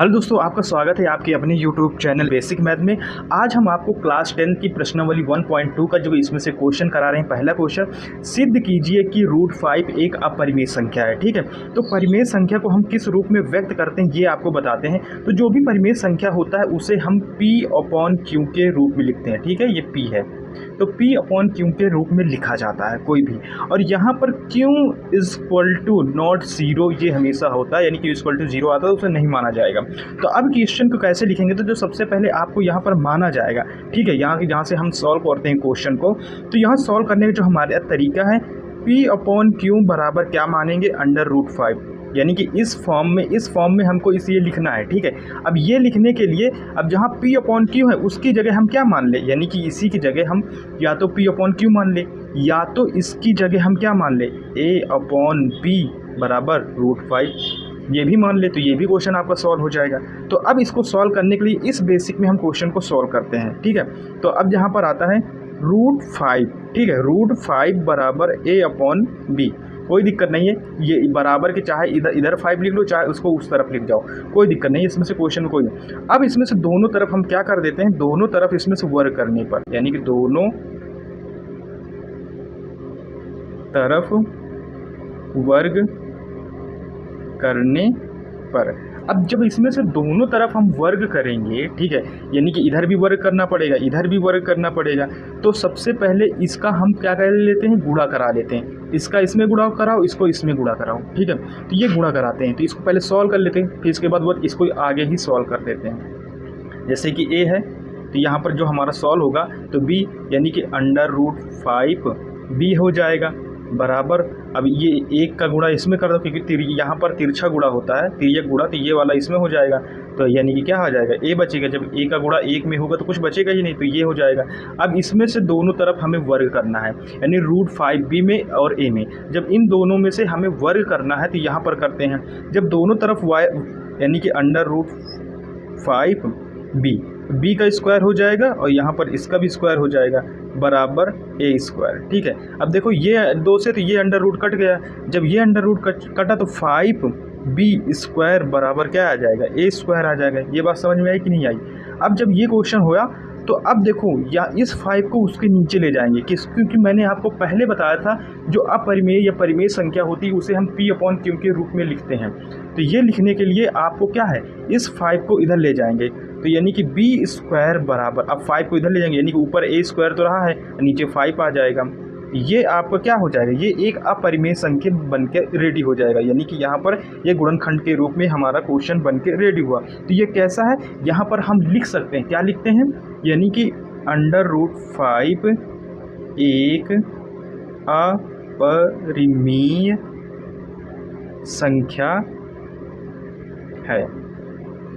Hello दोस्तों, आपका स्वागत है आपके अपने यूट्यूब चैनल बेसिक मैथ में। आज हम आपको क्लास 10 की प्रश्नावली 1.2 का जो इसमें से क्वेश्चन करा रहे हैं। पहला क्वेश्चन, सिद्ध कीजिए कि √5 एक अपरिमेय संख्या है। ठीक है, तो परिमेय संख्या को हम किस रूप में व्यक्त करते हैं ये आपको बताते हैं। तो जो भी परिमेय संख्या होता है उसे हम P/Q के रूप में लिखते हैं। ठीक है, ये P है तो P/Q के रूप में लिखा जाता है कोई भी। और यहाँ पर Q = नॉट 0 ये हमेशा होता है, यानी Q = 0 आता है तो उसे नहीं माना जाएगा। तो अब क्वेश्चन को कैसे लिखेंगे, तो जो सबसे पहले आपको यहाँ पर माना जाएगा, ठीक है, जहाँ से हम सॉल्व करते हैं क्वेश्चन को। तो यहाँ सॉल्व करने का जो हमारा तरीका है, P/Q बराबर क्या मानेंगे, √5, यानी कि इस फॉर्म में हमको इसे लिखना है। ठीक है, अब ये लिखने के लिए अब जहाँ P/Q है उसकी जगह हम क्या मान ले, यानी कि इसी की जगह हम या तो P/Q मान ले या तो इसकी जगह हम क्या मान ले, A/P बराबर √5 ये भी मान ले, तो ये भी क्वेश्चन आपका सॉल्व हो जाएगा। तो अब इसको सॉल्व करने के लिए इस बेसिक में हम क्वेश्चन को सॉल्व करते हैं। ठीक है, तो अब यहाँ पर आता है √5, ठीक है, √5 बराबर A/B, कोई दिक्कत नहीं है, ये बराबर के चाहे इधर 5 लिख लो चाहे उसको उस तरफ लिख जाओ, कोई दिक्कत नहीं है, इसमें से क्वेश्चन में कोई नहीं। अब इसमें से दोनों तरफ हम क्या कर देते हैं, दोनों तरफ इसमें से वर्ग करने पर, यानी कि दोनों तरफ वर्ग करने पर, अब जब इसमें से दोनों तरफ हम वर्ग करेंगे, ठीक है, यानी कि इधर भी वर्ग करना पड़ेगा इधर भी वर्ग करना पड़ेगा, तो सबसे पहले इसका हम क्या कर लेते हैं, गुणा करा लेते हैं। इसका इसमें गुणा कराओ, इसको इसमें गुणा कराओ। ठीक है, तो ये गुणा कराते हैं, तो इसको पहले सॉल्व कर लेते हैं, फिर इसके बाद वो इसको आगे ही सॉल्व कर देते हैं। जैसे कि A है तो यहाँ पर जो हमारा सॉल्व होगा तो B, यानी कि √5 B हो जाएगा बराबर, अब ये एक का गुणा इसमें कर दो क्योंकि यहाँ पर तिरछा गुणा होता है, तिर्यक गुणा, तो ये वाला इसमें हो जाएगा, तो यानी कि क्या हो जाएगा, A बचेगा। जब A का गुणा 1 में होगा तो कुछ बचेगा ही नहीं, तो ये हो जाएगा। अब इसमें से दोनों तरफ हमें वर्ग करना है, यानी √5B में और A में, जब इन दोनों में से हमें वर्ग करना है तो यहाँ पर करते हैं, जब दोनों तरफ y यानी कि √5B का स्क्वायर हो जाएगा और यहाँ पर इसका भी स्क्वायर हो जाएगा बराबर A²। ठीक है, अब देखो ये 2 से तो ये अंडर रूट कट गया, जब ये अंडर रूट कटा तो 5B² बराबर क्या आ जाएगा, A² आ जाएगा। ये बात समझ में आई कि नहीं आई। अब जब ये क्वेश्चन होया तो अब देखो या इस 5 को उसके नीचे ले जाएंगे, क्योंकि मैंने आपको पहले बताया था जो अपरिमेय या परिमेय संख्या होती है उसे हम P/Q के रूप में लिखते हैं। तो ये लिखने के लिए आपको क्या है, इस 5 को इधर ले जाएंगे, तो यानी कि B² बराबर, अब 5 को इधर ले जाएंगे यानी कि ऊपर A² तो रहा है, नीचे 5 आ जाएगा। ये आपका क्या हो जाएगा, ये एक अपरिमेय संख्या बनकर रेडी हो जाएगा, यानी कि यहाँ पर ये गुणनखंड के रूप में हमारा क्वेश्चन बनकर रेडी हुआ। तो ये कैसा है, यहाँ पर हम लिख सकते हैं, क्या लिखते हैं, यानी कि √5 एक अपरिमेय संख्या है।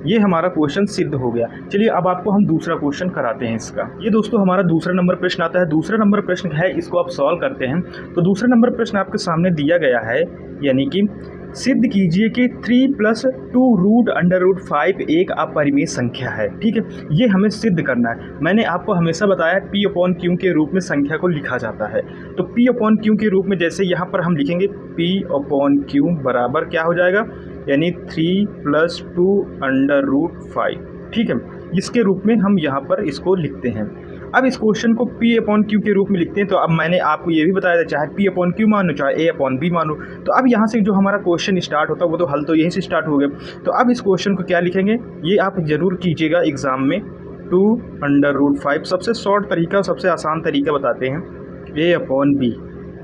ये हमारा क्वेश्चन सिद्ध हो गया। चलिए अब आपको हम दूसरा क्वेश्चन कराते हैं इसका। ये दोस्तों हमारा दूसरा नंबर प्रश्न आता है। दूसरा नंबर प्रश्न है, इसको आप सॉल्व करते हैं। तो दूसरा नंबर प्रश्न आपके सामने दिया गया है, यानी कि सिद्ध कीजिए कि 3 + 2 √5 एक अपरिमेय संख्या है। ठीक है, ये हमें सिद्ध करना है। मैंने आपको हमेशा बताया P/Q के रूप में संख्या को लिखा जाता है। तो P/Q के रूप में जैसे यहाँ पर हम लिखेंगे P/Q बराबर क्या हो जाएगा, यानी 3 + 2 √5। ठीक है, इसके रूप में हम यहाँ पर इसको लिखते हैं। अब इस क्वेश्चन को P/Q के रूप में लिखते हैं। तो अब मैंने आपको ये भी बताया था, चाहे P/Q मानो चाहे A/B मानो, तो अब यहाँ से जो हमारा क्वेश्चन स्टार्ट होता है वो तो हल तो यहीं से स्टार्ट हो गया। तो अब इस क्वेश्चन को क्या लिखेंगे, ये आप ज़रूर कीजिएगा एग्ज़ाम में। 2 √5 सबसे शॉर्ट तरीका, सबसे आसान तरीका बताते हैं, A/B।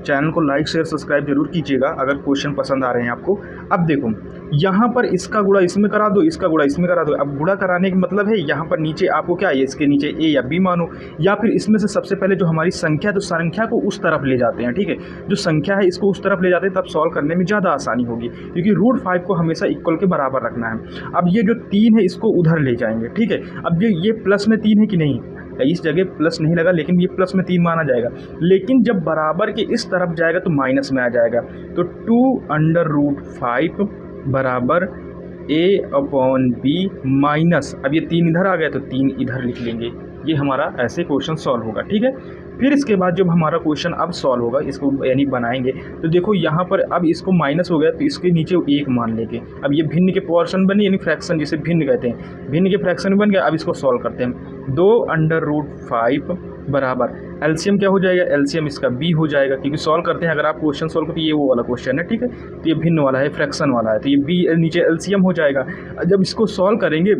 चैनल को लाइक शेयर सब्सक्राइब जरूर कीजिएगा अगर क्वेश्चन पसंद आ रहे हैं आपको। अब देखो यहाँ पर इसका गुणा इसमें करा दो, इसका गुणा इसमें करा दो। अब गुणा कराने का मतलब है यहाँ पर नीचे आपको क्या है, इसके नीचे A या B मानो, या फिर इसमें से सबसे पहले जो हमारी संख्या, तो संख्या को उस तरफ ले जाते हैं। ठीक है, जो संख्या है इसको उस तरफ ले जाते हैं, तब सॉल्व करने में ज़्यादा आसानी होगी, क्योंकि √5 को हमेशा इक्वल के बराबर रखना है। अब ये जो 3 है इसको उधर ले जाएंगे। ठीक है, अब ये प्लस में 3 है कि नहीं, इस जगह प्लस नहीं लगा लेकिन ये प्लस में 3 माना जाएगा, लेकिन जब बराबर के इस तरफ जाएगा तो माइनस में आ जाएगा। तो 2 √5 बराबर A/B माइनस, अब ये 3 इधर आ गया तो 3 इधर लिख लेंगे। ये हमारा ऐसे क्वेश्चन सॉल्व होगा, ठीक है। फिर इसके बाद जब हमारा क्वेश्चन अब सॉल्व होगा, इसको यानी बनाएंगे, तो देखो यहाँ पर अब इसको माइनस हो गया तो इसके नीचे 1 मान लेंगे। अब ये भिन्न के पोर्शन बने यानी फ्रैक्शन, जिसे भिन्न कहते हैं, भिन्न के फ्रैक्शन बन गया। अब इसको सॉल्व करते हैं। 2√5 बराबर एलसीएम क्या हो जाएगा, एलसीएम इसका b हो जाएगा, क्योंकि सॉल्व करते हैं अगर आप क्वेश्चन सॉल्व करते हैं, ये वो वाला क्वेश्चन है, ठीक है। तो ये भिन्न वाला है, फ्रैक्शन वाला है, तो ये b नीचे एलसीएम हो जाएगा। जब इसको सॉल्व करेंगे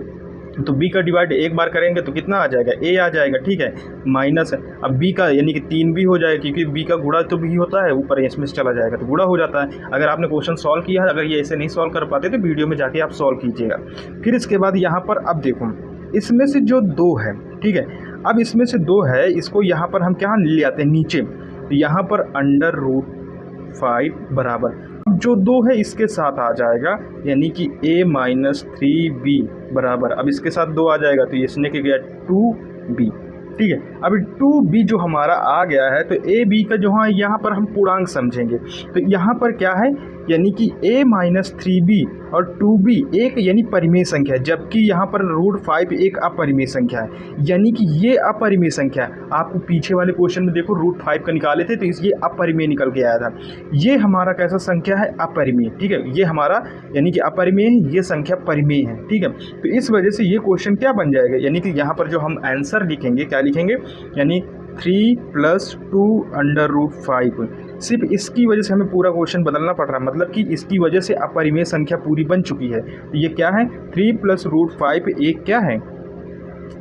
तो b का डिवाइड एक बार करेंगे तो कितना आ जाएगा, a आ जाएगा, ठीक है, माइनस अब b का यानी कि 3b हो जाएगा, क्योंकि b का गुणा तो b होता है, ऊपर इसमें से चला जाएगा तो गुणा हो जाता है। अगर आपने क्वेश्चन सॉल्व किया है, अगर ये ऐसे नहीं सॉल्व कर पाते तो वीडियो में जाके आप सॉल्व कीजिएगा। फिर इसके बाद यहाँ पर अब देखो, इसमें से जो 2 है, ठीक है, अब इसमें से 2 है, इसको यहाँ पर हम क्या ले आते हैं नीचे, तो यहाँ पर √5 बराबर अब जो 2 है इसके साथ आ जाएगा, यानी कि a-3b बराबर, अब इसके साथ 2 आ जाएगा तो इसने क्या गया 2b, ठीक है। अब 2b जो हमारा आ गया है तो ab का जो है यहाँ पर हम पूर्णांक समझेंगे, तो यहाँ पर क्या है, यानी कि a-3b और 2b एक यानी परिमेय संख्या है, जबकि यहाँ पर √5 एक अपरिमेय संख्या है, यानी कि ये अपरिमेय संख्या है। आपको पीछे वाले क्वेश्चन में देखो √5 का निकाले थे तो ये अपरिमेय निकल के आया था। ये हमारा कैसा संख्या है, अपरिमेय, ठीक है। ये हमारा यानी कि अपरिमेय है, ये संख्या परिमेय है, ठीक है। तो इस वजह से ये क्वेश्चन क्या बन जाएगा, यानी कि यहाँ पर जो हम आंसर लिखेंगे, क्या लिखेंगे, यानी 3 + 2√5। सिर्फ इसकी वजह से हमें पूरा क्वेश्चन बदलना पड़ रहा है, मतलब कि इसकी वजह से अपरिमेय संख्या पूरी बन चुकी है। तो ये क्या है, 3 + √5 एक क्या है,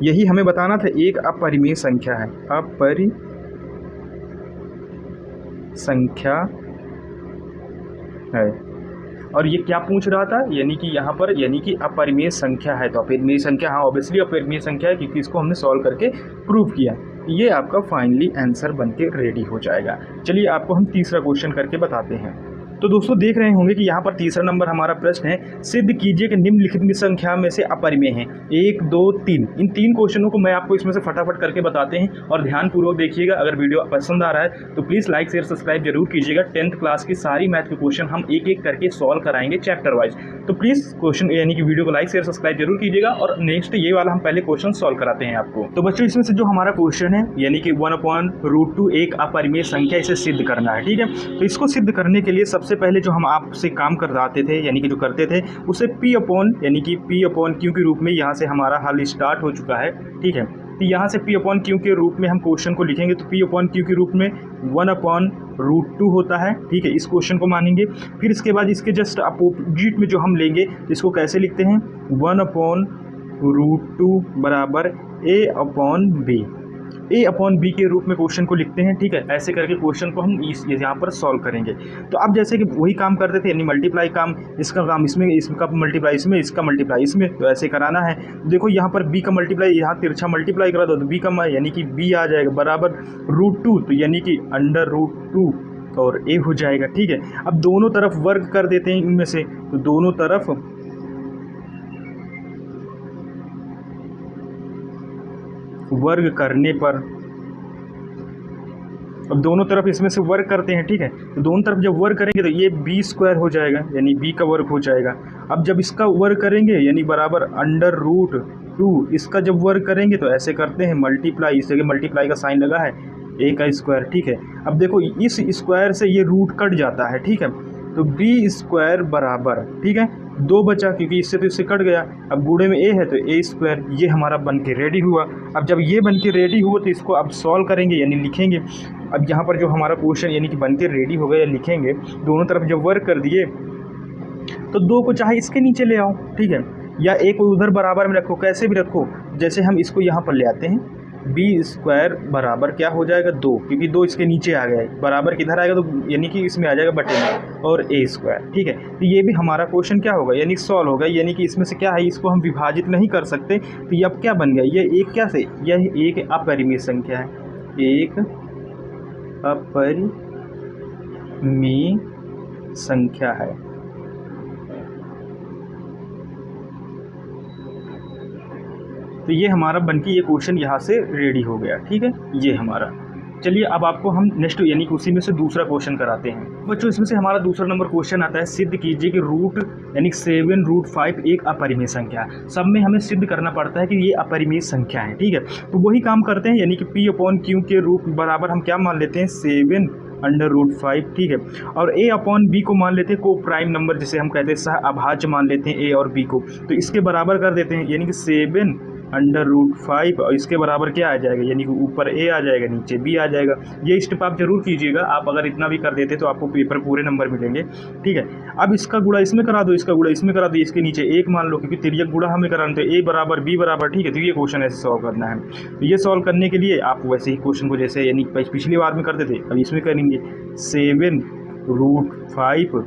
यही हमें बताना था, एक अपरिमेय संख्या है, अपरिमेय संख्या है। और ये क्या पूछ रहा था, यानी कि यहाँ पर यानी कि अपरिमेय संख्या है, तो अपरिमेय संख्या, हाँ ऑब्वियसली अपरिमेय संख्या है, क्योंकि इसको हमने सॉल्व करके प्रूव किया। ये आपका फाइनली आंसर बन के रेडी हो जाएगा। चलिए आपको हम तीसरा क्वेश्चन करके बताते हैं। तो दोस्तों देख रहे होंगे कि यहाँ पर तीसरा नंबर हमारा प्रश्न है, सिद्ध कीजिए कि निम्नलिखित संख्या में से अपरिमेय है 1, 2, 3। इन 3 क्वेश्चनों को मैं आपको इसमें से फटाफट करके बताते हैं और ध्यानपूर्वक देखिएगा। अगर वीडियो पसंद आ रहा है तो प्लीज़ लाइक शेयर सब्सक्राइब जरूर कीजिएगा। 10th क्लास की सारी मैथ के क्वेश्चन हम एक एक करके सॉल्व कराएंगे चैप्टर वाइज, तो प्लीज़ क्वेश्चन यानी कि वीडियो को लाइक शेयर सब्सक्राइब जरूर कीजिएगा। और नेक्स्ट ये वाला हम पहले क्वेश्चन सॉल्व कराते हैं आपको। तो बच्चों इसमें से जो हमारा क्वेश्चन है, यानी कि 1/√2 एक अपरिमेय संख्या, इसे सिद्ध करना है, ठीक है। तो इसको सिद्ध करने के लिए सबसे पहले जो हम आपसे काम कराते थे, यानी कि जो करते थे, उसे यानी कि P/Q के रूप में यहाँ से हमारा हल स्टार्ट हो चुका है, ठीक है। तो यहाँ से P/Q के रूप में हम क्वेश्चन को लिखेंगे, तो P/Q के रूप में 1/√2 होता है, ठीक है। इस क्वेश्चन को मानेंगे। फिर इसके बाद इसके जस्ट अपोजिट में जो हम लेंगे, इसको कैसे लिखते हैं, 1/√2 बराबर A/B, A/B के रूप में क्वेश्चन को लिखते हैं, ठीक है। ऐसे करके क्वेश्चन को हम यहाँ पर सॉल्व करेंगे। तो अब जैसे कि वही काम करते थे, यानी मल्टीप्लाई काम, इसका काम इसमें, इसका मल्टीप्लाई इसमें, इसका मल्टीप्लाई इसमें, तो ऐसे कराना है। देखो यहाँ पर b का मल्टीप्लाई, यहाँ तिरछा मल्टीप्लाई करा दो तो b का यानी कि b आ जाएगा बराबर √2, तो यानी कि √2 और a हो जाएगा, ठीक है। अब दोनों तरफ वर्ग कर देते हैं इनमें से, तो दोनों तरफ वर्ग करने पर, अब दोनों तरफ इसमें से वर्ग करते हैं, ठीक है। तो दोनों तरफ जब वर्ग करेंगे तो ये b² हो जाएगा, यानी b का वर्ग हो जाएगा। अब जब इसका वर्ग करेंगे यानी बराबर √2, इसका जब वर्ग करेंगे तो ऐसे करते हैं मल्टीप्लाई, इस जगह मल्टीप्लाई का साइन लगा है, a का स्क्वायर, ठीक है। अब देखो इस स्क्वायर से ये रूट कट जाता है, ठीक है, तो b² बराबर, ठीक है, 2 बचा, क्योंकि इससे तो इससे कट गया। अब गुणे में a है तो a², ये हमारा बन के रेडी हुआ। अब जब ये बन के रेडी हुआ तो इसको अब सॉल्व करेंगे, यानी लिखेंगे। अब यहाँ पर जो हमारा क्वेश्चन यानी कि बन के रेडी हो गया, लिखेंगे। दोनों तरफ जब वर्क कर दिए तो 2 को चाहे इसके नीचे ले आओ, ठीक है, या a को उधर बराबर में रखो, कैसे भी रखो। जैसे हम इसको यहाँ पर ले आते हैं, b² बराबर क्या हो जाएगा 2, क्योंकि 2 इसके नीचे आ गया है, बराबर किधर आएगा तो यानी कि इसमें आ जाएगा बटे में, और a², ठीक है। तो ये भी हमारा क्वेश्चन क्या होगा, यानी सॉल्व होगा। यानी कि इसमें से क्या है, इसको हम विभाजित नहीं कर सकते, तो ये अब क्या बन गया, ये एक क्या से, यह एक अपरिमेय संख्या है, एक अपरिमेय संख्या है। तो ये हमारा बनके ये क्वेश्चन यहाँ से रेडी हो गया, ठीक है, ये हमारा। चलिए अब आपको हम नेक्स्ट यानी कि उसी में से दूसरा क्वेश्चन कराते हैं। बच्चों इसमें से हमारा दूसरा नंबर क्वेश्चन आता है, सिद्ध कीजिए कि रूट यानी 7√5 एक अपरिमेय संख्या है। सब में हमें सिद्ध करना पड़ता है कि ये अपरिमेय संख्या है, ठीक है। तो वही काम करते हैं, यानी कि P/Q के रूट बराबर हम क्या मान लेते हैं 7√5, ठीक है। और A/B को मान लेते हैं को प्राइम नंबर, जिसे हम कहते हैं सह अभाज्य मान लेते हैं A और B को। तो इसके बराबर कर देते हैं, यानी कि 7√5 और इसके बराबर क्या आ जाएगा, यानी कि ऊपर A आ जाएगा नीचे B आ जाएगा। ये स्टेप आप जरूर कीजिएगा, आप अगर इतना भी कर देते तो आपको पेपर पूरे नंबर मिलेंगे, ठीक है। अब इसका गुणा इसमें करा दो, इसका गुणा इसमें करा दो, इसके नीचे 1 मान लो, क्योंकि तिर्यक गुणा हमें कराना तो A बराबर B बराबर, ठीक है। तो ये क्वेश्चन ऐसे सॉल्व करना है। तो ये सॉल्व करने के लिए आप वैसे ही क्वेश्चन को जैसे यानी पिछली बार में करते थे अब इसमें करेंगे 7√5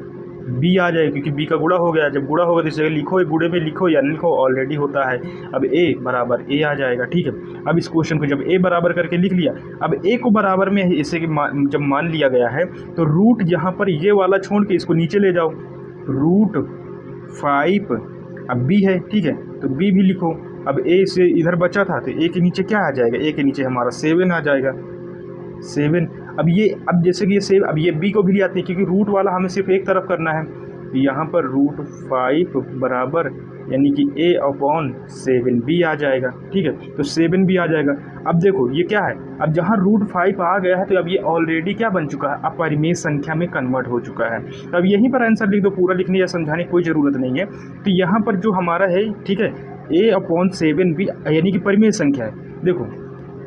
B आ जाएगा, क्योंकि B का गुणा हो गया। जब गुणा होगा तो इस जगह लिखो, गुणे में लिखो या लिखो, ऑलरेडी होता है। अब A बराबर A आ जाएगा, ठीक है। अब इस क्वेश्चन को जब A बराबर करके लिख लिया, अब A को बराबर में इसे जब मान लिया गया है तो रूट यहाँ पर ये वाला छोड़ के इसको नीचे ले जाओ, √5 अब B है, ठीक है। तो B भी लिखो। अब A से इधर बचा था तो A के नीचे क्या आ जाएगा, A के नीचे हमारा 7 आ जाएगा, 7। अब जैसे कि ये 7, अब ये B को भी ले आते हैं, क्योंकि रूट वाला हमें सिर्फ एक तरफ करना है। यहाँ पर √5 बराबर यानी कि A/7 B आ जाएगा, ठीक है। तो 7 भी आ जाएगा। अब देखो ये क्या है, अब जहाँ √5 आ गया है तो अब ये ऑलरेडी क्या बन चुका है, अपरिमेय संख्या में कन्वर्ट हो चुका है। तो अब यहीं पर आंसर लिख दो, पूरा लिखने या समझाने की कोई ज़रूरत नहीं है। तो यहाँ पर जो हमारा है, ठीक है, A/7 भी यानी कि परिमेय संख्या है। देखो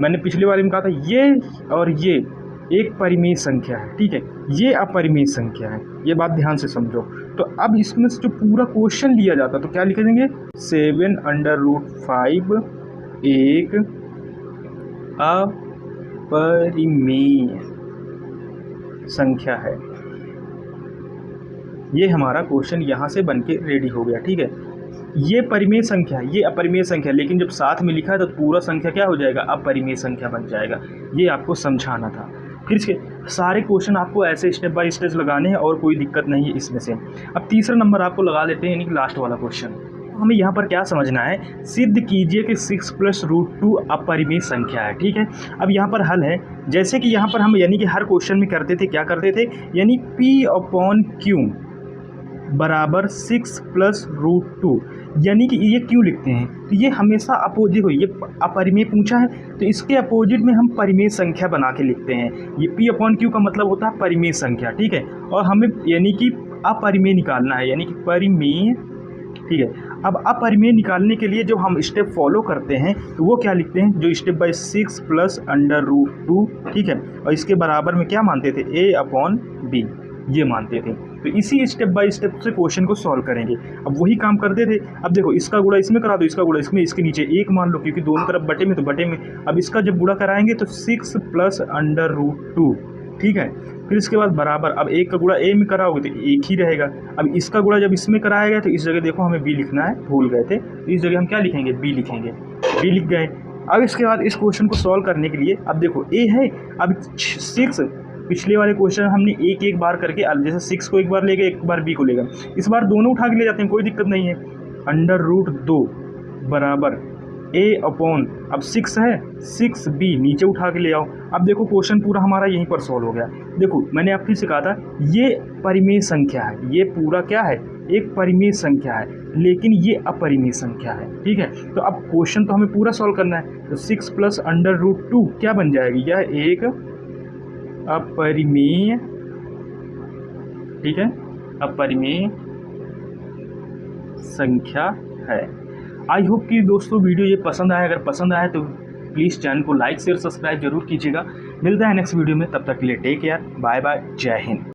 मैंने पिछली बार में कहा था ये और ये एक परिमेय संख्या है, ठीक है, ये अपरिमेय संख्या है। ये बात ध्यान से समझो। तो अब इसमें से जो पूरा क्वेश्चन लिया जाता तो क्या लिख देंगे, 7√5 एक अपरिमेय संख्या है। ये हमारा क्वेश्चन यहाँ से बन के रेडी हो गया, ठीक है। ये परिमेय संख्या है, ये अपरिमेय संख्या, लेकिन जब साथ में लिखा है तो पूरा संख्या क्या हो जाएगा, अपरिमेय संख्या बन जाएगा। ये आपको समझाना था। फिर इसके सारे क्वेश्चन आपको ऐसे स्टेप बाय स्टेप लगाने हैं और कोई दिक्कत नहीं है इसमें से। अब तीसरा नंबर आपको लगा लेते हैं, यानी कि लास्ट वाला क्वेश्चन। हमें यहाँ पर क्या समझना है, सिद्ध कीजिए कि 6 + √2 अपरिमेय संख्या है, ठीक है। अब यहाँ पर हल है, जैसे कि यहाँ पर हम यानी कि हर क्वेश्चन में करते थे, क्या करते थे, यानी P/Q बराबर 6 + √2, यानी कि ये क्यों लिखते हैं, तो ये हमेशा अपोजिट हो, ये अपरिमेय पूछा है तो इसके अपोजिट में हम परिमेय संख्या बना के लिखते हैं। ये P/Q का मतलब होता है परिमेय संख्या, ठीक है। और हमें यानी कि अपरिमेय निकालना है, यानी कि परिमेय, ठीक है। अब अपरिमेय निकालने के लिए जो हम स्टेप फॉलो करते हैं तो वो क्या लिखते हैं, जो स्टेप बाय 6 + √2, ठीक है। और इसके बराबर में क्या मानते थे, A/B ये मानते थे। तो इसी स्टेप बाय स्टेप से क्वेश्चन को सॉल्व करेंगे। अब वही काम करते थे। अब देखो इसका गुणा इसमें करा दो, इसका गुणा इसमें, इसके नीचे 1 मान लो, क्योंकि दोनों तरफ बटे में तो बटे में। अब इसका जब गुणा कराएंगे तो 6 + √2, ठीक है। फिर इसके बाद बराबर, अब 1 का गुणा A में कराओगे तो 1 ही रहेगा। अब इसका गुणा जब इसमें कराया गया तो इस जगह देखो हमें B लिखना है, भूल गए थे, तो इस जगह हम क्या लिखेंगे, B लिखेंगे, B लिख गए। अब इसके बाद इस क्वेश्चन को सॉल्व करने के लिए अब देखो A है, अब 6, पिछले वाले क्वेश्चन हमने एक बार करके, जैसे 6 को एक बार ले गए, एक बार B को ले गए, इस बार दोनों उठा के ले जाते हैं, कोई दिक्कत नहीं है। √2 बराबर अब 6 है, 6B नीचे उठा के ले आओ। अब देखो क्वेश्चन पूरा हमारा यहीं पर सॉल्व हो गया। देखो मैंने आपको सिखाया था, ये परिमेय संख्या है, ये पूरा क्या है, एक परिमेय संख्या है, लेकिन ये अपरिमेय संख्या है, ठीक है। तो अब क्वेश्चन तो हमें पूरा सॉल्व करना है। तो 6 + √2 क्या बन जाएगी, यह एक अपरिमेय, ठीक है, अपरिमेय संख्या है। आई होप कि दोस्तों वीडियो ये पसंद आया। अगर पसंद आया तो प्लीज़ चैनल को लाइक शेयर सब्सक्राइब जरूर कीजिएगा। मिलता है नेक्स्ट वीडियो में, तब तक के लिए टेक केयर, बाय बाय, जय हिंद।